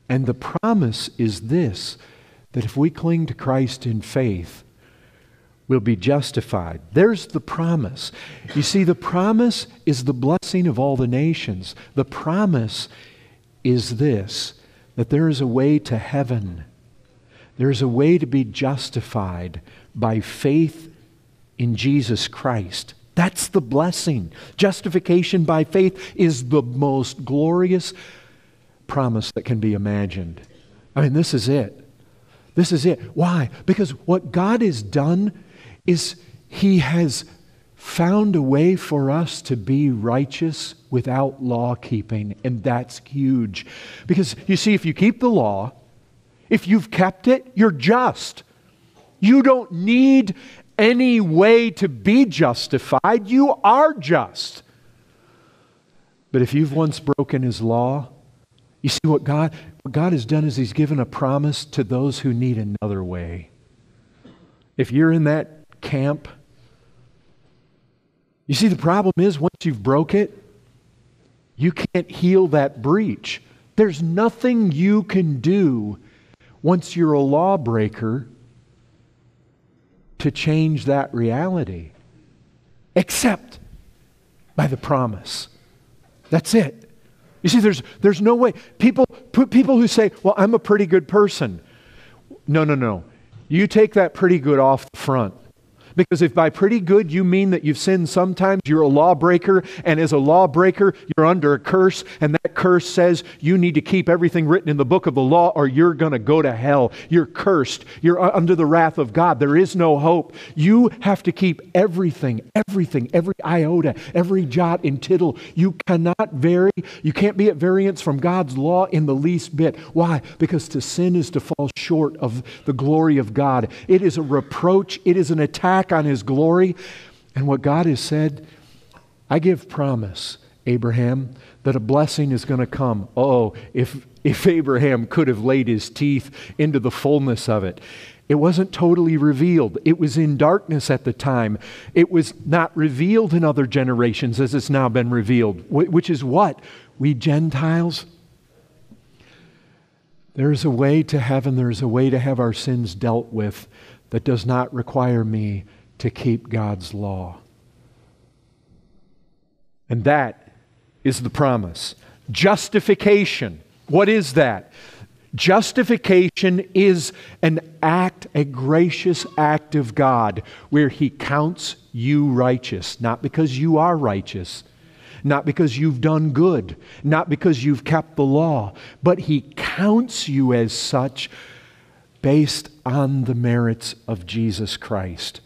And the promise is this, that if we cling to Christ in faith, we'll be justified. There's the promise. You see, the promise is the blessing of all the nations. The promise is this, that there is a way to heaven. There is a way to be justified by faith in Jesus Christ. That's the blessing. Justification by faith is the most glorious promise that can be imagined. I mean, this is it. This is it. Why? Because what God has done is He has found a way for us to be righteous without law keeping, and that's huge. Because you see, if you keep the law, if you've kept it, you're just. You don't need any way to be justified. You are just. But if you've once broken His law, you see what God has done is He's given a promise to those who need another way. If you're in that camp, you see the problem is once you've broke it, you can't heal that breach. There's nothing you can do once you're a lawbreaker to change that reality, except by the promise. That's it. You see, there's no way. People who say, well, I'm a pretty good person. No. You take that pretty good off the front. Because if by pretty good you mean that you've sinned sometimes, you're a lawbreaker, and as a lawbreaker, you're under a curse, and that curse says you need to keep everything written in the book of the law or you're going to go to hell. You're cursed. You're under the wrath of God. There is no hope. You have to keep everything, every iota, every jot and tittle. You cannot vary. You can't be at variance from God's law in the least bit. Why? Because to sin is to fall short of the glory of God. It is a reproach. It is an attack on His glory. And what God has said, I give promise, Abraham, that a blessing is going to come. If Abraham could have laid his teeth into the fullness of it. It wasn't totally revealed. It was in darkness at the time. It was not revealed in other generations as it's now been revealed. Which is what? We Gentiles, there is a way to heaven. There is a way to have our sins dealt with that does not require me to keep God's law. And that is the promise. Justification. What is that? Justification is an act, a gracious act of God, where He counts you righteous, not because you are righteous, not because you've done good, not because you've kept the law, but He counts you as such based on the merits of Jesus Christ.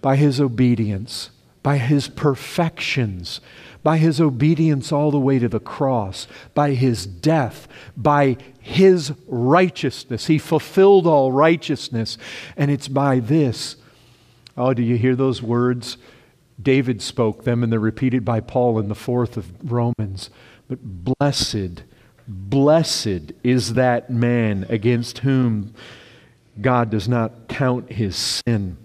By His obedience, by His perfections, by His obedience all the way to the cross, by His death, by His righteousness. He fulfilled all righteousness. And it's by this. Oh, do you hear those words? David spoke them, and they're repeated by Paul in the 4th of Romans. But blessed is that man against whom God does not count his sin.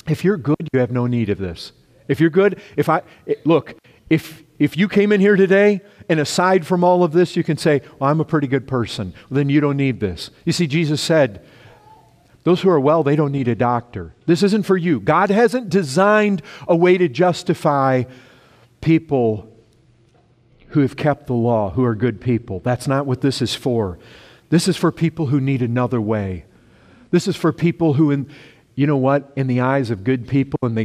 If you're good, you have no need of this. If you're good, if you came in here today and aside from all of this, you can say, well, I'm a pretty good person. Well, then you don't need this. You see, Jesus said, those who are well, they don't need a doctor. This isn't for you. God hasn't designed a way to justify people who have kept the law, who are good people. That's not what this is for. This is for people who need another way. This is for people who, in the eyes of good people and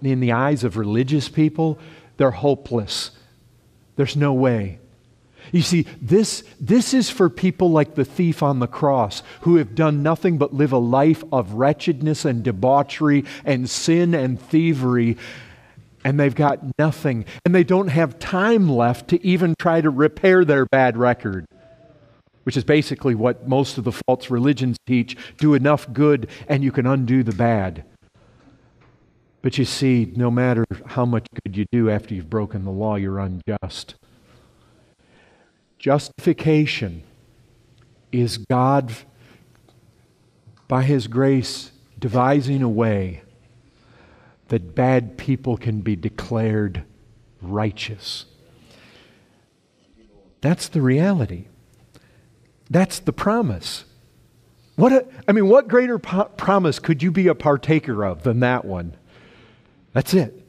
in the eyes of religious people, they're hopeless. There's no way. You see, this is for people like the thief on the cross who have done nothing but live a life of wretchedness and debauchery and sin and thievery, and they've got nothing. And they don't have time left to even try to repair their bad record, which is basically what most of the false religions teach. Do enough good and you can undo the bad. But you see, no matter how much good you do after you've broken the law, you're unjust. Justification is God, by His grace, devising a way that bad people can be declared righteous. That's the reality. That's the promise. What greater promise could you be a partaker of than that one? That's it.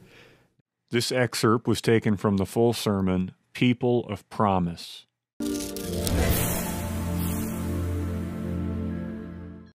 This excerpt was taken from the full sermon, People of Promise.